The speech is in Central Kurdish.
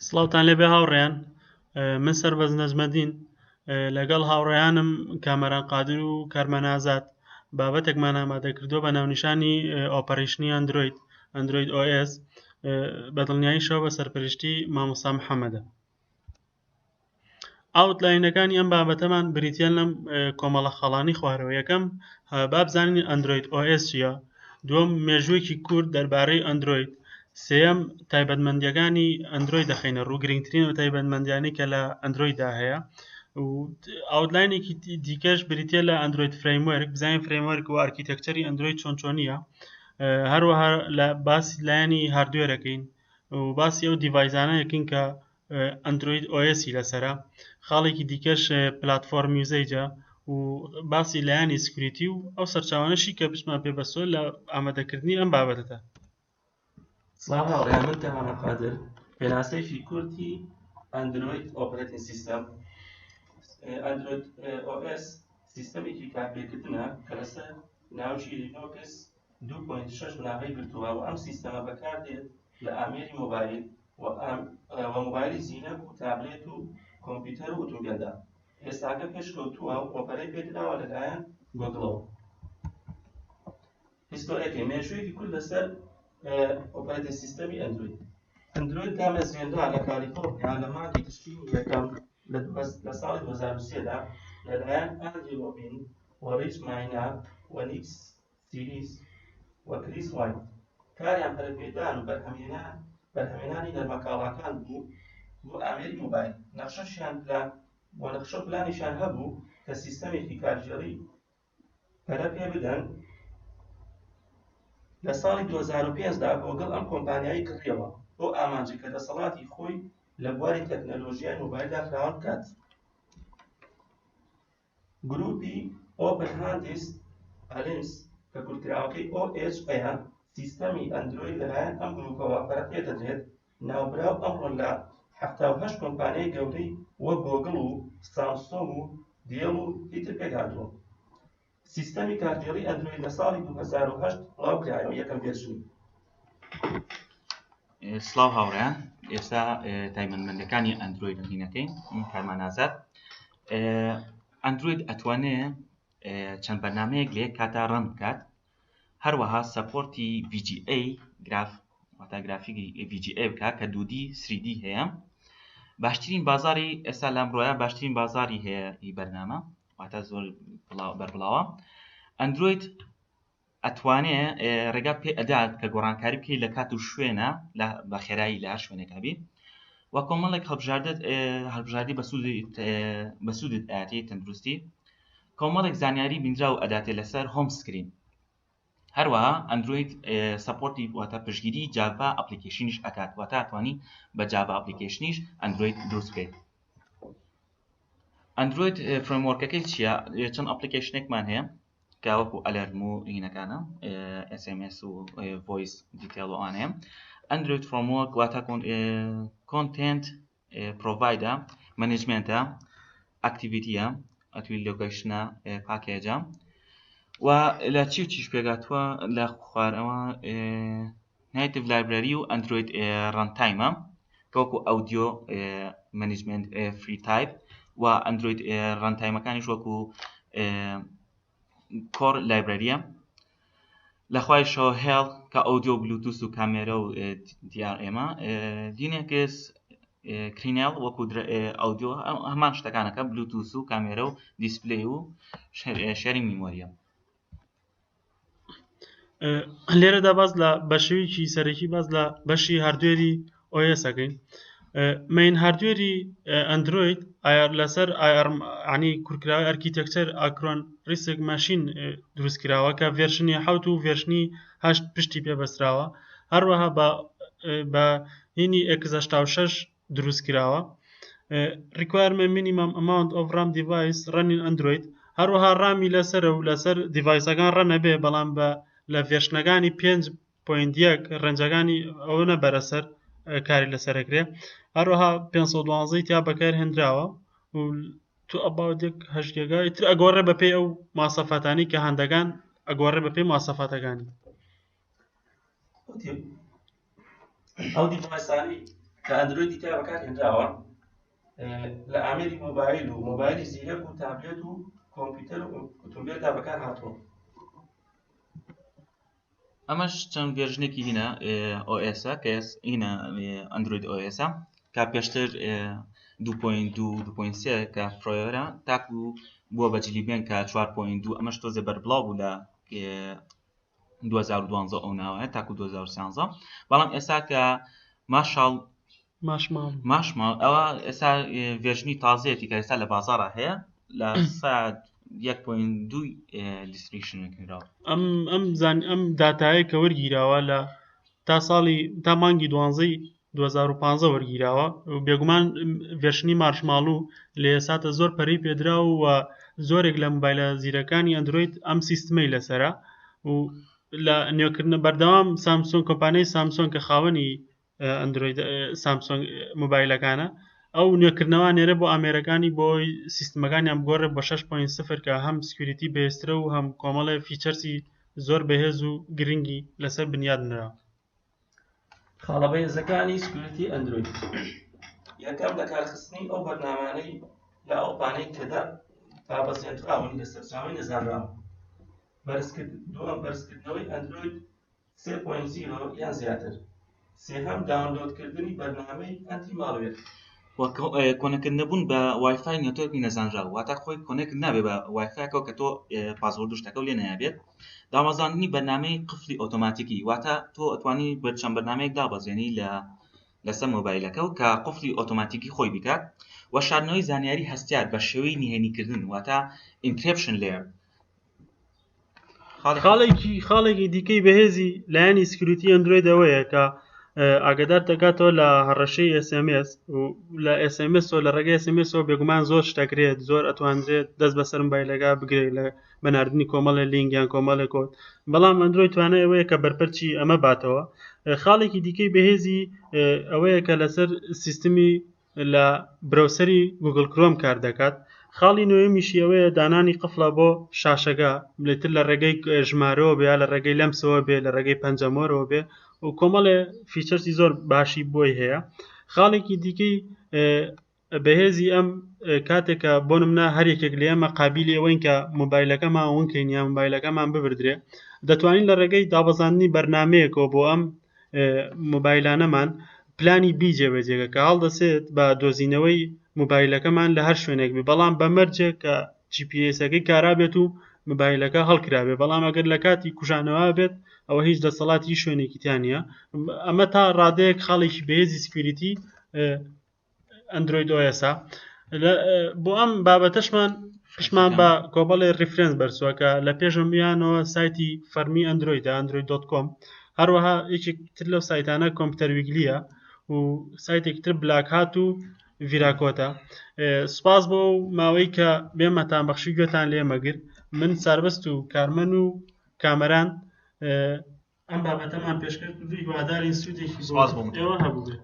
سڵاوتان لێبێ هاوڕێیان من سەربەز نەجمەدین لەگەڵ هاوڕێیانم کامەران قادر و کارمەن ئازاد بابەتێکمان ئامادەکردووە بە ناونیشانی ئۆپەرێشنی ئەندروید OS بەدڵنیاییشەوە بە سەرپەرشتی مامۆستا محەممەدە. ئاوتلاینەکانی ئەم بابەتەمان بریتە لەم کۆمەڵە خەڵانی خوارەوە. یەکەم بابزانین ئەندروید OS چییە، دووەم مێژوویەکی کورت دەربارەی ئەندروید، سێەم تایبەتمەندیەکانی ئەندروید دەخینە ڕوو گرنگترین و تایبەتمەندیانی کە لە ئەندرویددا هەیە و ئاوتلاینێکی دیکەش بریتە لە ئەندروید فرەیموەرک، بزانین فرەیموەرک و ئارکیتەکچەری ئەندروید چۆنیە، هەروەها لە باسی لایەنی هاردوێرەکەین و باسی ئەو دیڤایزانە یەکەین کە ئەندروید OSی لەسەرە، خاڵێکی دیکەش پلاتفۆرم یوزەیجە و باسی لایەنی سکوریتی و ئەو سەرچاوانەشی کە بچمان پێبەستۆ لە ئامادەکردنی ئەم بابەتە. سڵاو هاوڕێیان، من کامەران قادر پێناسەیەکی کورتی ئەندروید ئۆپەرێتینگ سیستەم. ئەندروید OS سیستەمێکی کارپێکردنە کە لەسەر ناوچی لینۆکس 2.6 بناغی گرتووە و ئەم سیستەمە بەکاردێت لە ئامێری مۆبایل و مۆبایلی زیینەک و تابلێت و کۆمپیوتەر و ئۆتۆمبیلدا. ئێستاکە پێشکەوتووە و ئۆپەرەی پێدراوە لەلایەن گۆگڵەوە. هیستۆرەکەی مێژوویەکی کورت لەسەر ئۆپەرێتینگ سیستەمی ئەندروید دامەزرێنرا لە کالیفۆرنیا لە مانگی تشرینی یەکەم لە ساڵی 2003دا لەلایەن ئاندری ڕۆبین و ریچ ماینە و نیک سیریس و کریس وایت. کاریان پەرەپێدان و بەرهەمهێنانی نەرمەکاڵاکان بوو بۆ ئامێری مۆبایل. نەخشە پلانیشان هەبوو کە سیستەمێکی کارژێڕی پەرە پێ بدەن. لە ساڵی 2005دا گۆگڵ ئەم کۆمپانیایی کڕیەوە بۆ ئامانجی کە دەسەڵاتی خۆی لە بواری تەکنەلۆژیای مۆبایلدا فراوان بکات. گروپی ئۆپن هاندس ئەلینس کە کورتراوەکەی OHA سیستەمی ئەندروید لەلایەن ئەم گروپەوە پەرە پێدەدرێت. ناوبراو ئەمڕۆ لە 78 کۆمپانیای گەورەی وەک گۆگڵ و سامسۆنگ و دیێل و دیتر پێکهاتووە. سیستەمی کارژێڕی ئەندروید لە ساڵی 2008 بڵاوکرایەوە یەکەم ڤێرژنی. سڵاو هاوڕێیان، ئێستا تایبەتمەندیەکانی ئەندروید هینەکەین. کارمەن ئازاد. ئەندروید ئەتوانێت چەند بەرنامەیەک لێ کاتا ڕەن بکات، هەروەها سەپۆرتی VGA گرافیکی VGA بکات کە 2D 3D هەیە. باشترین بازاری ئێستا لە ئەمڕۆیە باشترین بازاری هەیە بەرنامە، واتە زۆر بەربڵاوە. ئەندروید ئەتوانێت ڕێگا پێ ئەدات کە گۆڕانکاری بکەیت لە کات و شوێنە بە خێرایی لە هەر شوێنێکا بێت و کۆمەڵێک هەڵبژاردی بەسوودت ئاەتی تەندروستی، کۆمەڵێک زانیاری بینرا و ئەداتێت لەسەر هۆم سکرین. هەروەها ئەندروید سەپۆرتی واتە پشتگیری جاڤا ئەپلیکیشنیش ئەکات، واتە ئەتوانی بە جاڤا ئەپلیکیشنیش ئەندروید دروست بکەیت. ئەندروید فرێموەرکەکەی چییە؟ چەند ئەپلیکیشنێکمان هەیە کە وەکو ئەلەرم و هینەکانە SMS و ڤۆیس دیتێڵ و ئەوانەیە. ئەندروید فرێموەرک واتە کۆنتێنت پرۆڤایدە، مەنیجمنتە، ئەکتیڤیتیە، ئەتوی لۆکیشنە، پاکێجە و لە چی و چیش پێگاتووە لە خوارەوە نایتیڤ لایبرەری و ئەندروید ڕەنتایمە کە وەکو ئەودیۆ مەنیجمنت فری تایپ و ئەندروید ڕەنتایمەکانیش وەکو کۆر لایبرەریە. لە خوایشەوە هێڵ کە ئەودیۆ بلوتوس و کامێرە و DRMە، لینەکس کرینێڵ وەکو ئەودیۆ هەمان شتەکانەکە بلوتوس و کامێرە و دیسپلەی و شێرینگ میمۆریە. لێرەدا باز لە بەشێویکی سەرەکی باز لە بەشی هاردوێری OS ئەکەین. مین هاردوێری ئەندروید لەسەر عنی کورکراوی ئەرکیتەکچەر ئاکرۆن ریسک ماشین دروستکراوە کە ڤێرژنی 7 و ڤێرژنی 8 پشتی پێبەستراوە، هەروەها بە هینی x86 دروستکراوە. requirement minimum amount of RAM device running Android، هەروەها ڕامی لەسەر و لەسەر دیڤایسەکان ڕەنە بێ، بەڵام لە ڤێرژنەکانی 5.1 ڕەنجەکانی ئەوە نەبەرەسەر کاری لەسەرەکرێ. هەروەها 512 تا بەکار هێنراوە و تو ئەباوتێک هەشتێگای تر ئەگۆڕێ بە پێی ئەو ماسەفاتانی کە هەندەکان ئەگۆڕێ بە پێی ماسەفاتەکانی. ئەو دیڤایسانی کە ئەندرویدی تا بەکارهێنراوە لە ئامێری مۆبایل و مۆبایلی زیرەک و تابلێت و کۆمپیوتەر و ئۆتۆمبیلدا بەکار هاتووە. ئەمەش چەند ڤێرژنێکی هینە OS-ە کە هینە ئەندروید OS-ە کە پێشتر 2.2 کە فرۆیۆرە تاکو بووە بەجلی بێن کە 4.2 ئەمەش تۆزێ بەربڵاو بوو لە 2012 ئەو ناوایە تاکو 2013 بەڵام ئێستا کە ماشماڵ ئەوە ئێستا ڤێرژنی تازەیەتی کە ئێستا لە بازاڕە هەیە لە 1.2 دیستریبیوشنێکراوە. ئەم داتایە کە وەرگیراوە لە تا مانگی 2015 وەرگیراوە و بێگومان ڤێرژنی مارشماڵوو لە ئێساتە زۆر پەرەی پێدرا و زۆرێک لە مۆبایلە زیرەکانی ئەندروید ئەم سیستمەی لەسەرە و لە نوێکردنە بەردەوام سامسۆنگ کۆمپانیای سامسۆنگ کە خاوەنی ئەندروید سامسۆنگ مۆبایلەکانە ئەو نوێکردنەوە نێرە بۆ ئامێرەکانی بۆی سیستمەکانیان بگۆڕێ بە 6.0 کە هەم سکیوریتی بەهێزترە و هەم کۆمەڵە فیچەرسی زۆر بەهێز و گرنگی لەسەر بنیادنرا. خاڵە بەهێزەکانی سکیوریتی ئەندروید یەکەم بەکارخستنی ئەو بەرنامانەی لە ئەوپانەی تێدا پابەزێنراون لە سەرچاوەی نەزانراوە. دووەم بەرزکردنەوەی ئەندروید 3.0 یان زیاتر. سێهەم داونلۆدکردنی بەرنامەی ئەنتی ماڵوێر. کۆنەکرد نەبوون بە وایفای نێتۆرکی نەزانراوە واتە خۆی کۆنەکرد نابێت بە وایفایەکەوە کە تۆ پاسوۆرد شتەکە و لێ نایابێت. دامەزاندنی بەرنامەی قفلی ئۆتۆماتیکی واتە تۆ ئەتوانی چەند بەرنامەیەک دابەزێنی لەسەر مۆبایلەکە و کە قفلی ئۆتۆماتیکی خۆی بکات و شاردنەوەی زانیاری هەستیار بە شێوەی نهێنیکردن واتە ئینکریپشن لێر. خاڵێکی دیکەی بەهێزی لایەنی سکیوریتی ئەندروید ئەوەیە کە ئاگادار دەکاتەوە لە هەڕەشەی SMS و لە SMS و لە ڕێگەی SMS بێگومان زۆر شتەکرێت زۆر ئەتوانرێت دەست بەسەر مۆبایلەکە بگرێت لە بەناردنی کۆمەڵە لینگیان کۆمەڵە کۆد بەڵام ئەندروید توانای ئەوەیە کە بەرپەرچی ئەمە باتەوە. خاڵێکی دیکەی بەهێزی ئەوەیە کە لەسەر سیستمی لە برەوسەری گوگل کرۆم کار دەکات. خاڵی نوێمیشی ئەوەیە دانانی قفڵە بۆ شاشەکە بلێتر لە ڕێگەی ژمارەوە بێ لە ڕێگەی لەمسەوە بێ لە ڕێگەی پەنجەمۆرەوە بێ و کۆمەڵێ فیچەرسی زۆر باشی بۆی هەیە. خاڵێکی دیکەی بەهێزی ئەم کاتێکە بۆ نمونە هەرێکێک لە ئێمە قابلی ئەوەین کە مۆبایلەکەمان ونکەین یا مۆبایلەکەمان ببردرێ دەتوانین لە ڕێگەی دابەزاندنی بەرنامەیەکەوە بۆ ئەم مۆبایلانەمان پلانی بیجێبەجێگە کە هەڵدەسێت بە دۆزینەوەی مۆبایلەکەمان لە هەر شوێنێک بێ بەڵام بەمەرجێ کە GPS-ەکەی کارابێت و مۆبایلەکە هەڵکرابێ بەڵام ئەگەر لە کاتی کوژانەوە بێت ئەوە هیچ دەسەڵاتی شوێنێکی تیانە. ئەمە تا ڕادەیەک خاڵێکی بەهێزی سکیوریتی ئەندروید OS-ە. بۆ ئەم بابەتەشمان پشمان بە کۆبەڵێ ریفرەنس بەرسووە کە لە پێشەمیانەوە سایتی فەرمی ئەندرویدە android.com هەروەها یەکێکتر لەو سایتانە کۆمپیوتەر ویگلیە و سایتێکتر بلاک هات و ڤیراکۆتە. سوپاس بۆ ماوەی کە بێمەتان بەخشی گوێتان لێمەگر من ساربەست و کارمەن و کامەران ئەم بابەتەمان پێشکەش کردووی هیوادارین سوودێکی ئێوە هەبوو بێت.